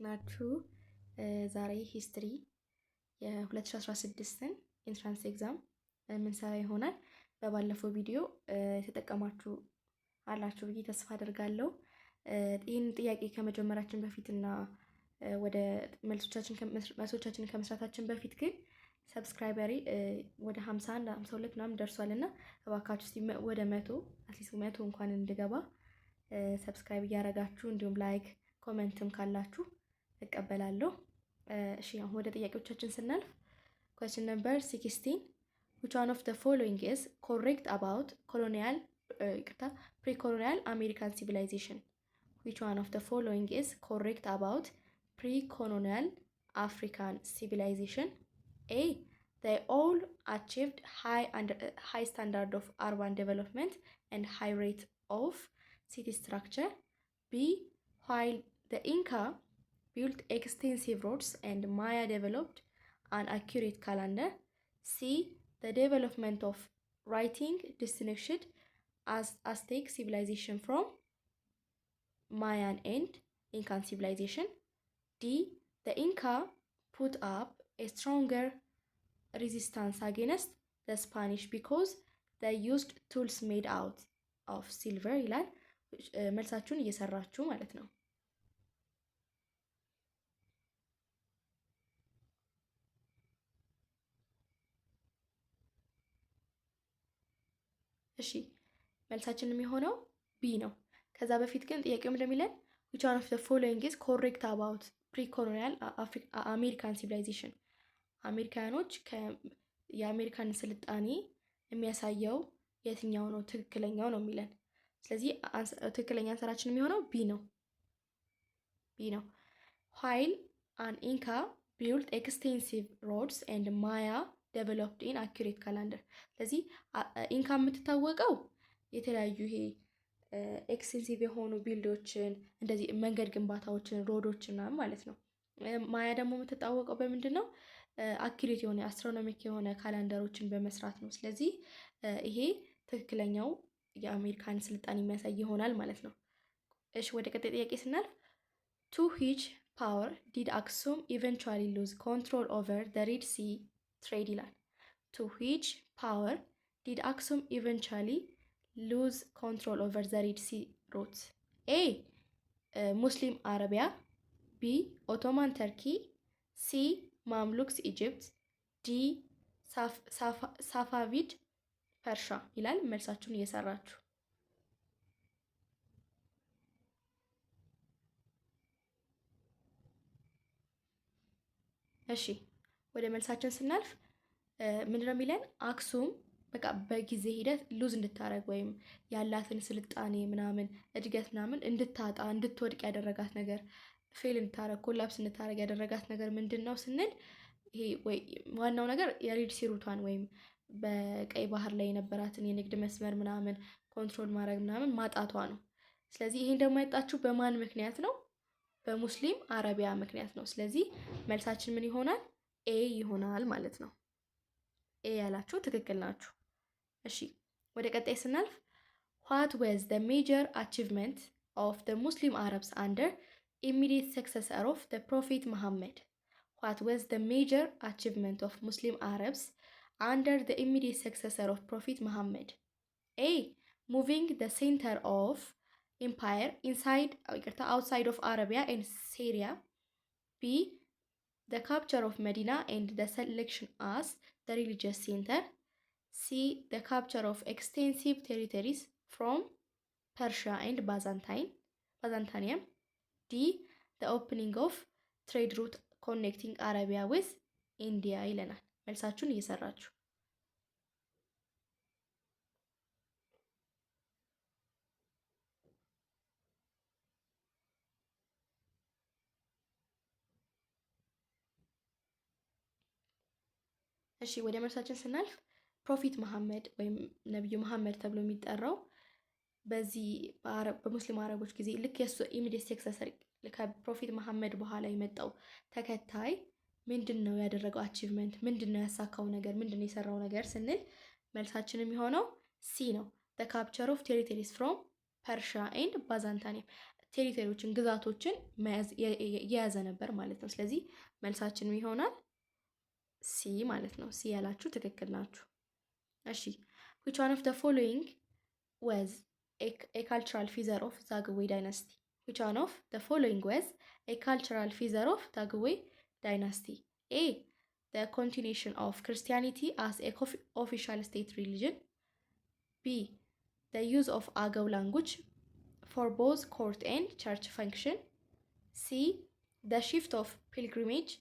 ናችሁ። ዛሬ ሂስትሪ የ2016ን ኢንትራንስ ኤግዛም ምንሰራ ይሆናል። በባለፈው ቪዲዮ የተጠቀማችሁ አላችሁ ብዬ ተስፋ አደርጋለሁ። ይህን ጥያቄ ከመጀመራችን በፊትና ወደ መልሶቻችንን ከመስራታችን በፊት ግን ሰብስክራይበሪ ወደ 51 52 ምናምን ደርሷልና እባካችሁ እስቲ ወደ 100 አትሊስት 100 እንኳን እንድገባ ሰብስክራይብ እያደረጋችሁ እንዲሁም ላይክ ኮሜንትም ካላችሁ እቀበላለሁ። እሺ አሁን ወደ ጥያቄዎቻችን ስናልፍ question number 16 which one of the following is correct about pre-colonial American civilization? Which one of the following is correct about pre-colonial African civilization? A. They all achieved high standard of urban development and high rate of city structure. B. While the Inca built extensive roads and Maya developed an accurate calendar. C. The development of writing distinguished Aztec civilization from Mayan and Incan civilization. D. The Inca put up a stronger resistance against the Spanish because they used tools made out of silver ይላል። መልሳችሁን እየሰራችሁ ማለት ነው። እሺ መልሳችን የሚሆነው ቢ ነው። ከዛ በፊት ግን ጥያቄው እንደሚለን which one of the following is correct about pre-colonial American civilization? አሜሪካኖች የአሜሪካን ስልጣኔ የሚያሳየው የትኛው ነው ትክክለኛው ነው የሚለን። ስለዚህ ትክክለኛ አንሰራችን የሚሆነው ቢ ነው። while an Inca built extensive roads and Maya developed an accurate calendar. ስለዚህ ኢንካ የምትታወቀው የተለያዩ ይሄ ኤክስቴንሲቭ የሆኑ ቢልዶችን እንደዚህ መንገድ ግንባታዎችን ሮዶችን ማለት ነው። ማያ ደግሞ የምትታወቀው በምንድን ነው? አኪሬት የሆነ አስትሮኖሚክ የሆነ ካላንደሮችን በመስራት ነው። ስለዚህ ይሄ ትክክለኛው የአሜሪካን ስልጣኔ የሚያሳይ ይሆናል ማለት ነው። እሺ ወደ ቀጣይ ጥያቄ ስናልፍ to which power did Aksum eventually lose control over the Red Sea trade ይላል። to which power did Aksum eventually lose control over the Red Sea routes? A. Muslim Arabia. B. Ottoman Turkey. C. Mamluks Egypt. D. Safavid Persia ይላል። መልሳችሁን እየሰራችሁ እሺ ወደ መልሳችን ስናልፍ ምንድነው የሚለን? አክሱም በቃ በጊዜ ሂደት ሉዝ እንድታረግ ወይም ያላትን ስልጣኔ ምናምን እድገት ምናምን እንድታጣ እንድትወድቅ ያደረጋት ነገር ፌል እንድታረግ ኮላፕስ እንድታረግ ያደረጋት ነገር ምንድን ነው ስንል ይሄ ወይ ዋናው ነገር የሬድ ሲ ሩቷን ወይም በቀይ ባህር ላይ የነበራትን የንግድ መስመር ምናምን ኮንትሮል ማድረግ ምናምን ማጣቷ ነው። ስለዚህ ይሄን ደግሞ ያጣችሁ በማን ምክንያት ነው? በሙስሊም አረቢያ ምክንያት ነው። ስለዚህ መልሳችን ምን ይሆናል? ኤ ይሆናል ማለት ነው። ኤ ያላችሁ ትክክል ናችሁ። እሺ ወደ ቀጣይ ስናልፍ what was the major achievement of the Muslim Arabs under immediate successor of the Prophet Muhammad? What was the major achievement of Muslim Arabs under the immediate successor of Prophet Muhammad? A. Moving the center of empire outside of Arabia and Syria. B. The capture of Medina and the selection as the religious center. C. The capture of extensive territories from Persia and Byzantium. D. The opening of trade route connecting Arabia with India ይለናል። መልሳችሁን እየሰራችሁ እሺ ወደ መልሳችን ስናልፍ ፕሮፊት መሐመድ ወይም ነብዩ መሐመድ ተብሎ የሚጠራው በዚህ በሙስሊም አረቦች ጊዜ ልክ የሱ ኢሚዲየት ሰክሰሰር ከፕሮፊት መሐመድ በኋላ የመጣው ተከታይ ምንድነው ያደረገው አቺቭመንት ምንድነው ያሳካው ነገር ምንድነው የሰራው ነገር ስንል መልሳችን የሚሆነው ሲ ነው። the capture of territories from Persia and Byzantium ቴሪቶሪዎችን ግዛቶችን የያዘ ነበር ማለት ነው። ስለዚህ መልሳችን ይሆናል ሲ ማለት ነው። ሲ ያላችሁ ትክክል ናችሁ። እሺ which one of the following was a cultural feature of Zagwe dynasty? Which one of the following was a cultural feature of Zagwe dynasty? A. The continuation of Christianity as a official state religion. B. The use of Agaw language for both court and church function. C. The shift of pilgrimage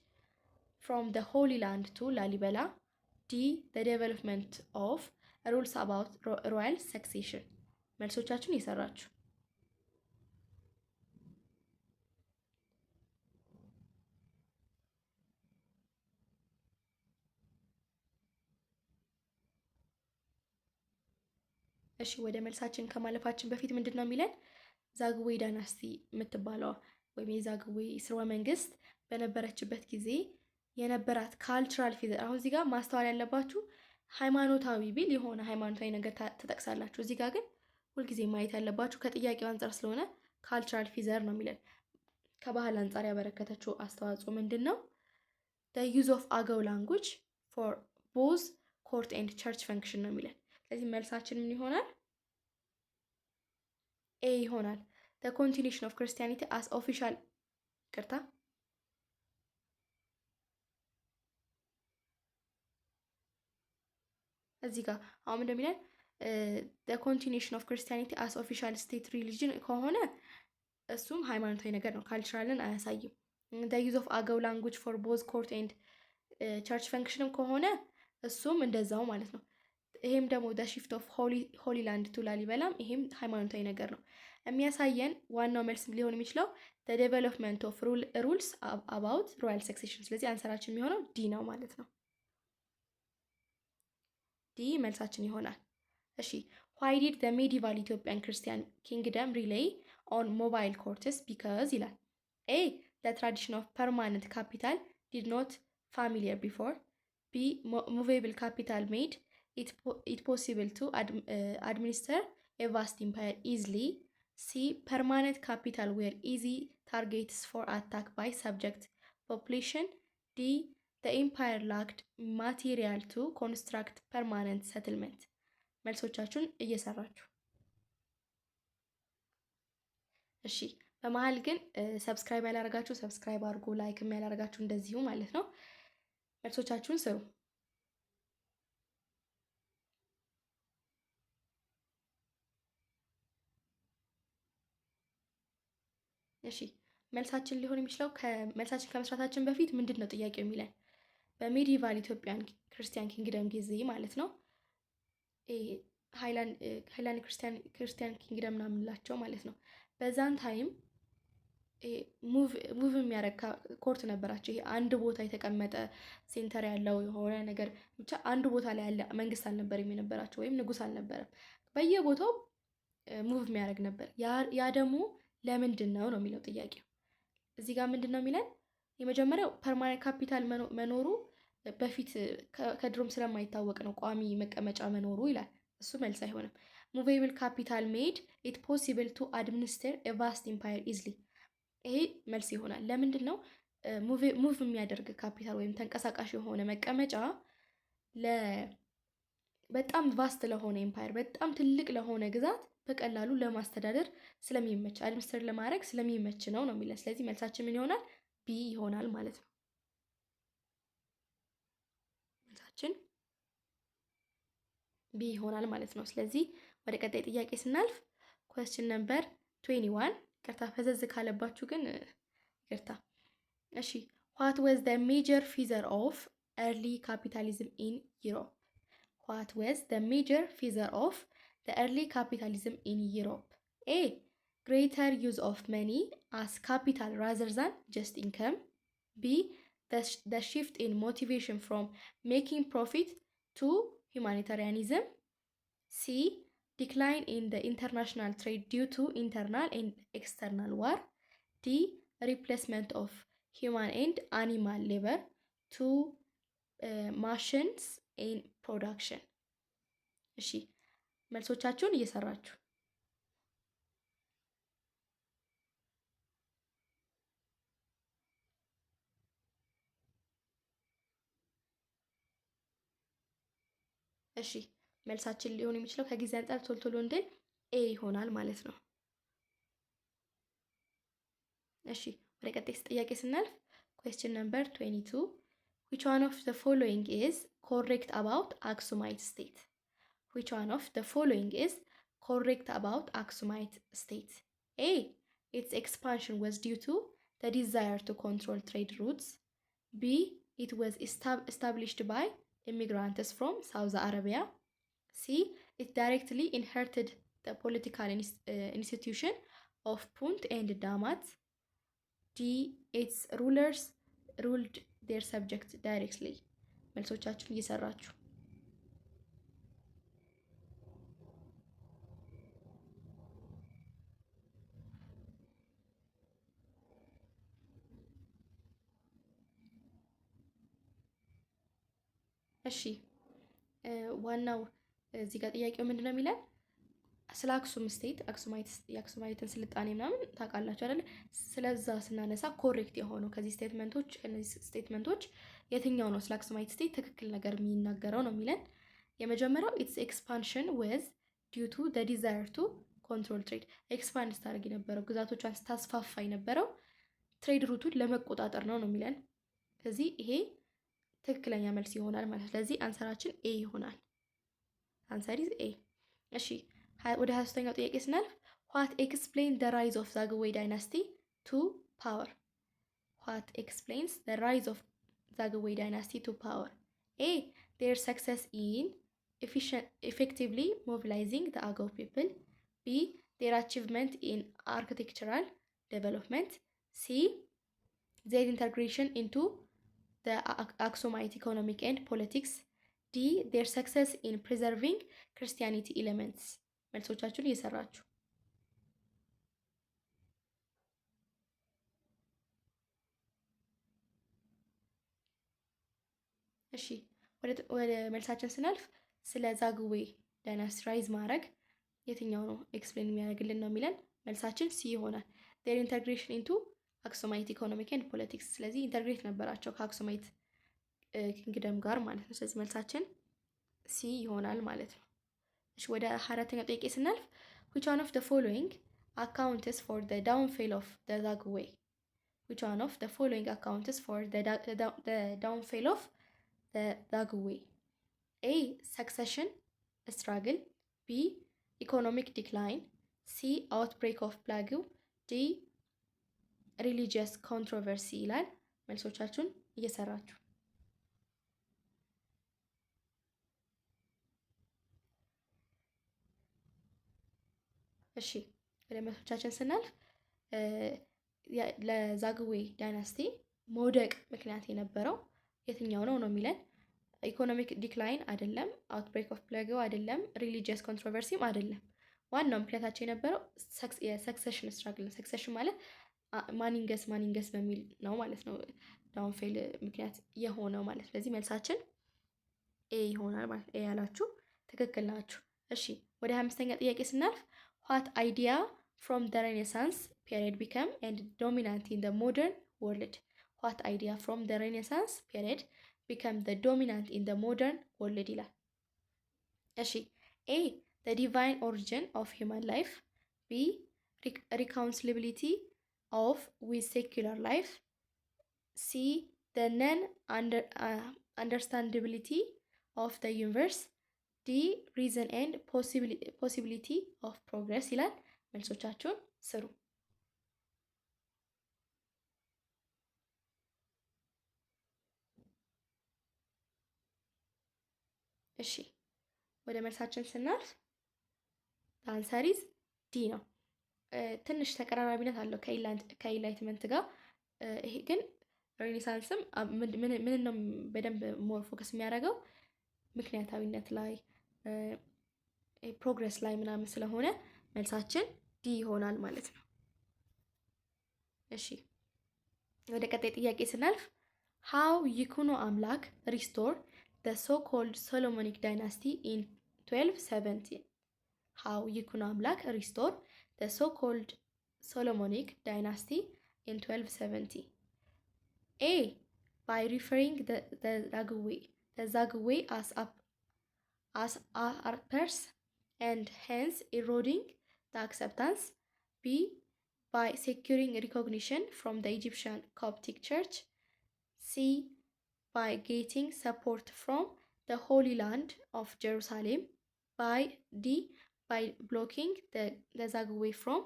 from the Holy Land to Lalibela. D. The development of rules about royal succession. መልሶቻችሁን የሰራችሁ እሺ ወደ መልሳችን ከማለፋችን በፊት ምንድን ነው የሚለን? ዛግዌ ዳይናስቲ የምትባለዋ ወይም የዛግዌ ስርወ መንግስት በነበረችበት ጊዜ የነበራት ካልቸራል ፊዘር። አሁን እዚህ ጋር ማስተዋል ያለባችሁ ሃይማኖታዊ ቢል የሆነ ሃይማኖታዊ ነገር ትጠቅሳላችሁ። እዚህ ጋር ግን ሁልጊዜ ማየት ያለባችሁ ከጥያቄው አንጻር ስለሆነ ካልቸራል ፊዘር ነው የሚለን። ከባህል አንጻር ያበረከተችው አስተዋጽኦ ምንድን ነው? the use of Agaw language for both court and church function ነው የሚለን። ስለዚህ መልሳችን ምን ይሆናል? ኤ ይሆናል። the continuation of Christianity as official ቅርታ እዚህ ጋር አሁን እንደሚለን the continuation of Christianity as official state religion ከሆነ እሱም ሃይማኖታዊ ነገር ነው፣ ካልቸራልን አያሳይም። the use of Agaw language for both court and church function ከሆነ እሱም እንደዛው ማለት ነው። ይሄም ደግሞ the shift of holy land to ላሊበላም ይሄም ሃይማኖታዊ ነገር ነው። የሚያሳየን ዋናው መልስ ሊሆን የሚችለው the development of rules about royal succession። ስለዚህ አንሰራችን የሚሆነው ዲ ነው ማለት ነው። ዲ መልሳችን ይሆናል። እሺ why did the medieval Ethiopian Christian kingdom rely on mobile courts? because ይላል A. the tradition of permanent capital did not familiar before. B. movable capital made it possible to administer a vast empire easily. C. permanent capital were easy targets for attack by subject population. D. the empire lacked material to construct permanent settlement. መልሶቻችሁን እየሰራችሁ እሺ። በመሀል ግን ሰብስክራይብ ያላረጋችሁ ሰብስክራይብ አድርጉ፣ ላይክም ያላረጋችሁ እንደዚሁ ማለት ነው። መልሶቻችሁን ስሩ። እሺ መልሳችን ሊሆን የሚችለው መልሳችን ከመስራታችን በፊት ምንድን ነው ጥያቄው የሚለን? በሜዲቫል ኢትዮጵያን ክርስቲያን ኪንግደም ጊዜ ማለት ነው ሃይላንድ ክርስቲያን ኪንግደም ምናምንላቸው ማለት ነው። በዛን ታይም ሙቭ የሚያደርግ ኮርት ነበራቸው። ይሄ አንድ ቦታ የተቀመጠ ሴንተር ያለው የሆነ ነገር ብቻ አንድ ቦታ ላይ ያለ መንግስት አልነበረም የነበራቸው፣ ወይም ንጉስ አልነበረም። በየቦታው ሙቭ የሚያደርግ ነበር። ያ ደግሞ ለምንድን ነው የሚለው ጥያቄው። እዚህ ጋር ምንድን ነው የሚለን? የመጀመሪያው ፐርማነንት ካፒታል መኖሩ በፊት ከድሮም ስለማይታወቅ ነው ቋሚ መቀመጫ መኖሩ ይላል። እሱ መልስ አይሆንም። ሙቬብል ካፒታል ሜድ ኢት ፖሲብል ቱ አድሚኒስትር ኤ ቫስት ኢምፓየር ኢዝሊ፣ ይሄ መልስ ይሆናል። ለምንድን ነው ሙቭ የሚያደርግ ካፒታል ወይም ተንቀሳቃሽ የሆነ መቀመጫ በጣም ቫስት ለሆነ ኤምፓየር በጣም ትልቅ ለሆነ ግዛት በቀላሉ ለማስተዳደር ስለሚመች አድሚኒስትር ለማድረግ ስለሚመች ነው የሚለን። ስለዚህ መልሳችን ምን ይሆናል? ቢ ይሆናል ማለት ነው። መልሳችን ቢ ይሆናል ማለት ነው። ስለዚህ ወደ ቀጣይ ጥያቄ ስናልፍ question number 21 ይቅርታ ፈዘዝ ካለባችሁ ግን ይቅርታ። እሺ what was the major feature of early capitalism in Europe? What was the major feature of the early capitalism in Europe? A. greater use of money as capital rather than just income. B. the shift in motivation from making profit to humanitarianism. C. decline in the international trade due to internal and external war. D. replacement of human and animal labor to machines in production. እሺ መልሶቻችሁን እየሰራችሁ እሺ መልሳችን ሊሆን የሚችለው ከጊዜ አንጻር ቶሎ እንድል ኤ ይሆናል ማለት ነው። እሺ ወደ ቀጣይ ጥያቄ ስናልፍ question number 22 which one of the following is correct about Aksumite state? Which one of the following is correct about Aksumite state? A. Its expansion was due to the desire to control trade routes. B. It was established by immigrants from Saudi Arabia. C. It directly inherited the political institution of Punt and Damat. D. Its rulers ruled their subjects directly. መልሶቻችሁን እየሰራችሁ እሺ ዋናው እዚህ ጋር ጥያቄው ምንድነው የሚለን ስለ አክሱም ስቴት የአክሱማይትን ስልጣኔ ምናምን ታውቃላችሁ አይደል? ስለዛ ስናነሳ ኮሬክት የሆነው ከነዚህ ስቴትመንቶች የትኛው ነው ስለ አክሱማይት ስቴት ትክክል ነገር የሚናገረው ነው የሚለን። የመጀመሪያው ኢትስ ኤክስፓንሽን ዌዝ ዲዩ ቱ ዘ ዲዛየር ቱ ኮንትሮል ትሬድ፣ ኤክስፓንድ ስታደርግ የነበረው ግዛቶቿን ስታስፋፋ የነበረው ትሬድ ሩቱን ለመቆጣጠር ነው የሚለን። ስለዚህ ይሄ ትክክለኛ መልስ ይሆናል ማለት። ስለዚህ አንሰራችን ኤ ይሆናል። አንሰር ኢዝ ኤ። እሺ ወደ 23ኛው ጥያቄ ስናልፍ what explains the rise of Zagwe dynasty to power? What explains the rise of Zagwe dynasty to power? A. Their success in effectively mobilizing the Agao people. B. Their achievement in architectural development. C. Their integration into the Aksumite economic and politics. D. Their success in preserving Christianity elements. መልሶቻችሁን እየሰራችሁ እሺ ወደ መልሳችን ስናልፍ ስለ ዛግዌ ዳይናስቲ ራይዝ ማድረግ የትኛው ነው ኤክስፕሌን የሚያደርግልን ነው የሚለን። መልሳችን ሲ ይሆናል። their integration into Aksumite economic and politics። ስለዚህ ኢንተግሬት ነበራቸው ከአክሱማይት ኪንግደም ጋር ማለት ነው። ስለዚህ መልሳችን ሲ ይሆናል ማለት ነው። እሺ ወደ አራተኛው ጥያቄ ስናልፍ which one of the following accounts for the downfall of the Zagwe? Which one of the following accounts for the downfall of the Zagwe? A. Succession struggle. B. Economic decline. C. Outbreak of plague. D. Religious controversy ይላል። መልሶቻችሁን እየሰራችሁ እሺ ወደ መልሶቻችን ስናልፍ ለዛግዌ ዳይናስቲ መውደቅ ምክንያት የነበረው የትኛው ነው የሚለን። ኢኮኖሚክ ዲክላይን አይደለም፣ አውትብሬክ ኦፍ ፕሌግ አይደለም፣ ሪሊጂየስ ኮንትሮቨርሲም አይደለም። ዋናው ምክንያታቸው የነበረው የሰክሰሽን ስትራግል ነው። ሰክሰሽን ማለት ማኒንገስ በሚል ነው ማለት ነው። ዳውንፌል ምክንያት የሆነው ማለት። ስለዚህ መልሳችን ኤ ይሆናል ማለት። ኤ ያላችሁ ትክክል ናችሁ። እሺ ወደ 5ኛ ጥያቄ ስናልፍ what idea from the Renaissance period became and dominant in the modern world? What idea from the Renaissance period became the dominant in the modern world ይላል። እሺ A. The divine origin of human life. B. Reconcilability of with secular life. C. The understandability of the universe. D. Reason and possibility of progress ይላል። መልሶቻችሁን ስሩ። እሺ ወደ መልሳችን ስናልፍ አንሰር ኢዝ ዲ ነው። ትንሽ ተቀራራቢነት አለው ከኢንላይትመንት ጋር። ይሄ ግን ሬኔሳንስም ምን ነው በደንብ ሞር ፎከስ የሚያደርገው ምክንያታዊነት ላይ ፕሮግረስ ላይ ምናምን ስለሆነ መልሳችን ዲ ይሆናል ማለት ነው። እሺ ወደ ቀጣይ ጥያቄ ስናልፍ how ይኩኖ አምላክ restore the so-called Solomonic dynasty in 1270? How ይኩኖ አምላክ restore the so-called Solomonic dynasty in 1270? A. By referring the Zagwe as as usurpers and hence eroding the acceptance. B. By securing recognition from the Egyptian Coptic Church. C. By getting support from the Holy Land of Jerusalem. By D. By blocking the Zagwe from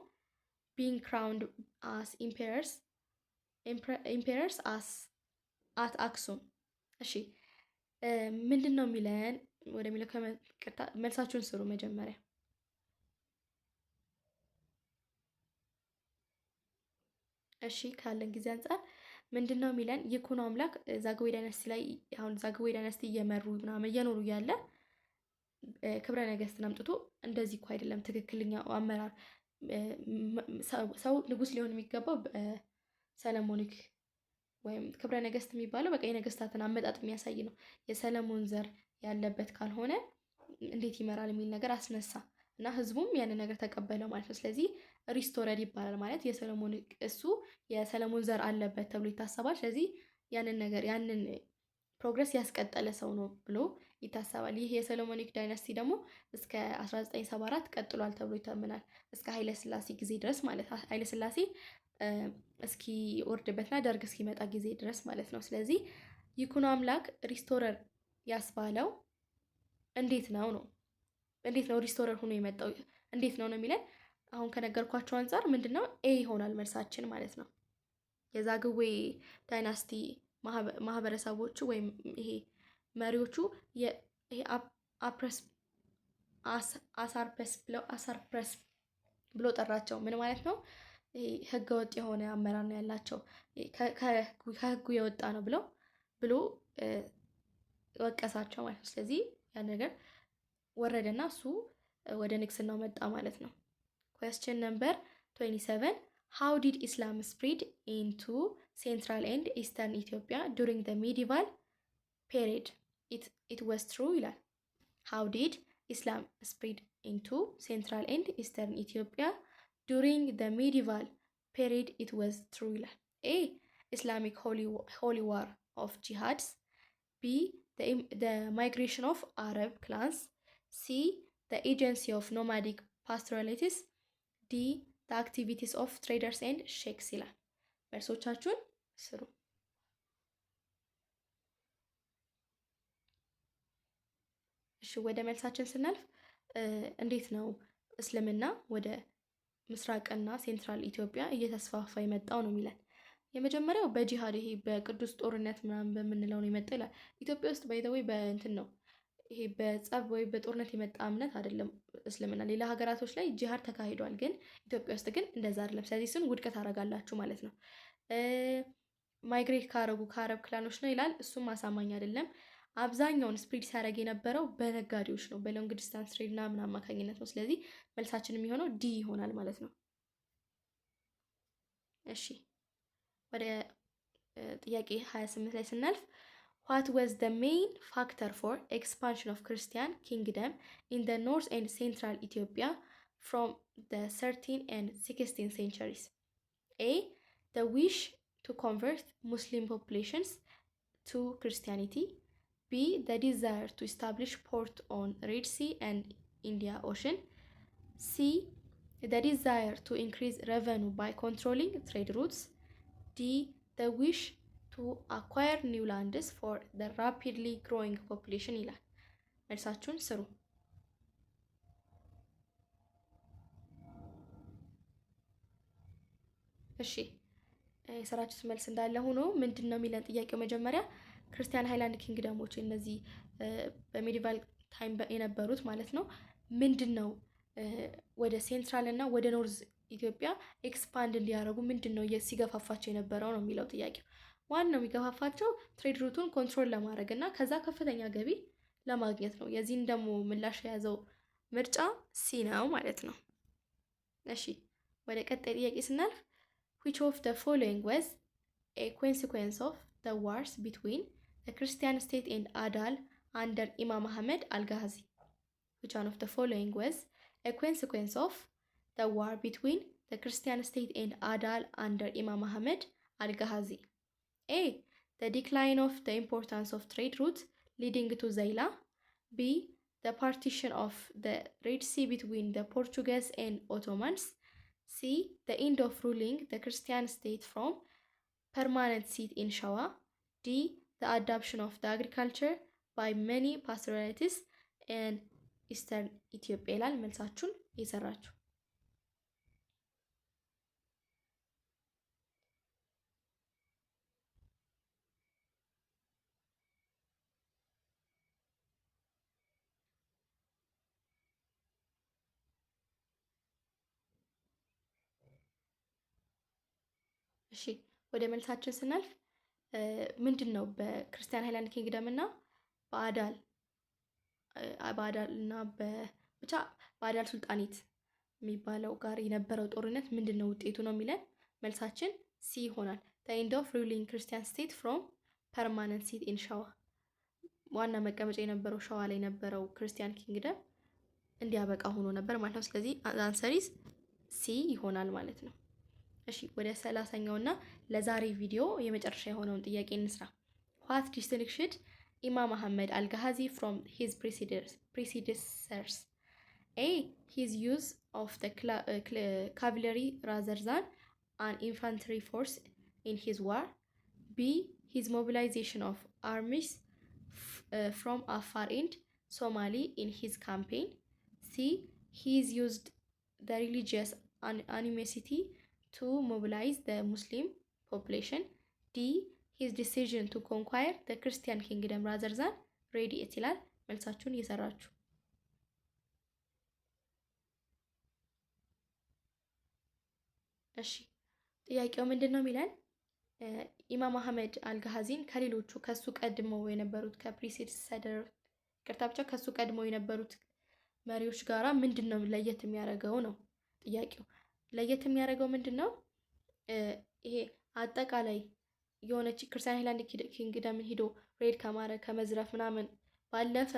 being crowned as emperors as at አክሱም። እሺ ምንድን ነው የሚለን ወደሚለው ከመቅርታ መልሳችሁን ስሩ መጀመሪያ። እሺ ካለን ጊዜ አንጻር ምንድን ነው የሚለን ይኩኖ አምላክ ዛግዌ ዳይነስቲ ላይ አሁን ዛግዌ ዳይነስቲ እየመሩ ምናምን እየኖሩ እያለ ክብረ ነገስትን አምጥቶ እንደዚህ እኮ አይደለም ትክክለኛው አመራር ሰው ንጉስ ሊሆን የሚገባው ሰለሞኒክ ወይም ክብረ ነገስት የሚባለው በቃ የነገስታትን አመጣጥ የሚያሳይ ነው። የሰለሞን ዘር ያለበት ካልሆነ እንዴት ይመራል የሚል ነገር አስነሳ እና ህዝቡም ያንን ነገር ተቀበለው ማለት ነው። ስለዚህ ሪስቶረድ ይባላል ማለት የሰለሞን እሱ የሰለሞን ዘር አለበት ተብሎ ይታሰባል። ስለዚህ ያንን ነገር ያንን ፕሮግረስ ያስቀጠለ ሰው ነው ብሎ ይታሰባል። ይህ የሰሎሞኒክ ዳይናስቲ ደግሞ እስከ 1974 ቀጥሏል ተብሎ ይታመናል። እስከ ኃይለ ሥላሴ ጊዜ ድረስ ማለት ኃይለ ሥላሴ እስኪ ወርድበትና ደርግ እስኪመጣ ጊዜ ድረስ ማለት ነው። ስለዚህ ይኩኖ አምላክ ሪስቶረር ያስባለው እንዴት ነው ነው እንዴት ነው ሪስቶረር ሆኖ የመጣው እንዴት ነው ነው የሚለን አሁን ከነገርኳቸው አንጻር ምንድነው ኤ ይሆናል መልሳችን ማለት ነው። የዛግዌ ዳይናስቲ ማህበረሰቦቹ ወይም ይሄ መሪዎቹ ይሄ አሳርፐስ ብሎ ጠራቸው። ምን ማለት ነው? ህገ ወጥ የሆነ አመራር ነው ያላቸው ከህጉ የወጣ ነው ብሎ ወቀሳቸው ማለት ነው። ስለዚህ ያን ነገር ወረደና እሱ ወደ ንግስናው መጣ ማለት ነው። question number 27 how did Islam spread into Central and Eastern Ethiopia during the medieval period? It was true ይላል። how did Islam spread into Central and Eastern Ethiopia during the medieval period? It was true ይላል። A. Islamic holy war of jihads. B. The migration of Arab clans. C. The agency of nomadic pastoralists. D. The activities of traders and sheikhs ይላል። መልሶቻችሁን ስሩ። እሺ ወደ መልሳችን ስናልፍ እንዴት ነው እስልምና ወደ ምስራቅና ሴንትራል ኢትዮጵያ እየተስፋፋ የመጣው ነው የሚለን። የመጀመሪያው በጂሃድ ይሄ በቅዱስ ጦርነት ምናምን በምንለው ነው የመጣው ይላል። ኢትዮጵያ ውስጥ ባይተወይ በእንትን ነው ይሄ በጸብ ወይ በጦርነት የመጣ እምነት አይደለም እስልምና። ሌላ ሀገራቶች ላይ ጂሃድ ተካሂዷል፣ ግን ኢትዮጵያ ውስጥ ግን እንደዛ አይደለም። ስለዚህ እሱን ውድቀት አደርጋላችሁ ማለት ነው። ማይግሬት ካረጉ ከአረብ ክላኖች ነው ይላል። እሱም አሳማኝ አይደለም። አብዛኛውን ስፕሪድ ሲያደርግ የነበረው በነጋዴዎች ነው፣ በሎንግ ዲስታንስ ትሬድ እና ምን አማካኝነት ነው። ስለዚህ መልሳችን የሚሆነው ዲ ይሆናል ማለት ነው። እሺ ወደ ጥያቄ 28 ላይ ስናልፍ what was the main factor for expansion of Christian kingdom in the north and central Ethiopia from the 13th and 16th centuries? A. The wish to convert Muslim populations to Christianity. B. The desire to establish port on Red Sea and Indian Ocean. C. The desire to increase revenue by controlling trade routes. D. The wish to acquire new lands for the rapidly growing population ይላል። መልሳችሁን ስሩ። እሺ የሰራችሁት መልስ እንዳለ ሆኖ ምንድን ነው የሚለን ጥያቄው መጀመሪያ ክርስቲያን ሃይላንድ ኪንግደሞች እነዚህ በሜዲቫል ታይም የነበሩት ማለት ነው ምንድን ነው ወደ ሴንትራል እና ወደ ኖርዝ ኢትዮጵያ ኤክስፓንድ እንዲያደርጉ ምንድን ነው ሲገፋፋቸው የነበረው ነው የሚለው ጥያቄው። ዋናው የሚገፋፋቸው ትሬድ ሩቱን ኮንትሮል ለማድረግ እና ከዛ ከፍተኛ ገቢ ለማግኘት ነው። የዚህን ደግሞ ምላሽ የያዘው ምርጫ ሲ ነው ማለት ነው። እሺ ወደ ቀጣይ ጥያቄ ስናልፍ which of the following was a consequence of the wars between the Christian state and Adal under Imam Muhammad al-Ghazi? Which one of the following was a consequence of the war between the Christian state and Adal under Imam Muhammad al-Ghazi? A. The decline of the importance of trade routes leading to Zaila. B. the partition of the Red Sea between the Portuguese and Ottomans. C. The end of ruling the Christian state from permanent seat in Shawa. D. The adoption of the agriculture by many pastoralists and Eastern Ethiopia ይላል። መልሳችሁን የሰራችሁ እሺ ወደ መልሳችን ስናልፍ ምንድን ነው በክርስቲያን ሃይላንድ ኪንግደም እና በአዳል እና ብቻ በአዳል ሱልጣኔት የሚባለው ጋር የነበረው ጦርነት ምንድን ነው ውጤቱ ነው የሚለን። መልሳችን ሲ ይሆናል። the end of ruling Christian state from permanent seat in ሸዋ ዋና መቀመጫ የነበረው ሸዋ ላይ የነበረው ክርስቲያን ኪንግደም እንዲያበቃ ሆኖ ነበር ማለት ነው። ስለዚህ አንሰሪስ ሲ ይሆናል ማለት ነው። እሺ ወደ 30ኛው እና ለዛሬ ቪዲዮ የመጨረሻ የሆነውን ጥያቄ እንስራ። what distinguished Imam Muhammad al-Ghazi from his predecessors? A. His use of the cavalry rather than an infantry force in his war. B. His mobilization of armies from Afar and Somali in his campaign. C. He's used the religious animosity to mobilize the Muslim population. D. His decision to conquer the Christian kingdom rather than ready it ይላል። መልሳችሁን እየሰራችሁ እሺ ጥያቄው ምንድን ነው የሚለን ኢማም አህመድ አልጋሃዚን ከሌሎቹ ከሱ ቀድመው የነበሩት ከሱ ቀድመው የነበሩት መሪዎች ጋራ ምንድን ነው ለየት የሚያደርገው ነው ጥያቄው። ለየት የሚያደርገው ምንድን ነው? ይሄ አጠቃላይ የሆነች ክርስቲያን ሃይላንድ ኪንግደምን ሂዶ ሬድ ከማድረግ ከመዝረፍ ምናምን ባለፈ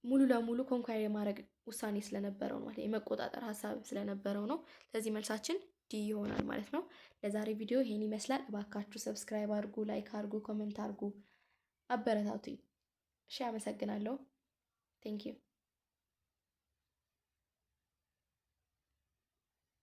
ሙሉ ለሙሉ ኮንኳየር የማድረግ ውሳኔ ስለነበረው ነው ማለት የመቆጣጠር ሀሳብ ስለነበረው ነው። ስለዚህ መልሳችን ዲ ይሆናል ማለት ነው። ለዛሬ ቪዲዮ ይሄን ይመስላል። እባካችሁ ሰብስክራይብ አድርጉ፣ ላይክ አድርጉ፣ ኮሜንት አድርጉ፣ አበረታቱኝ። እሺ አመሰግናለሁ። ቴንክ ዩ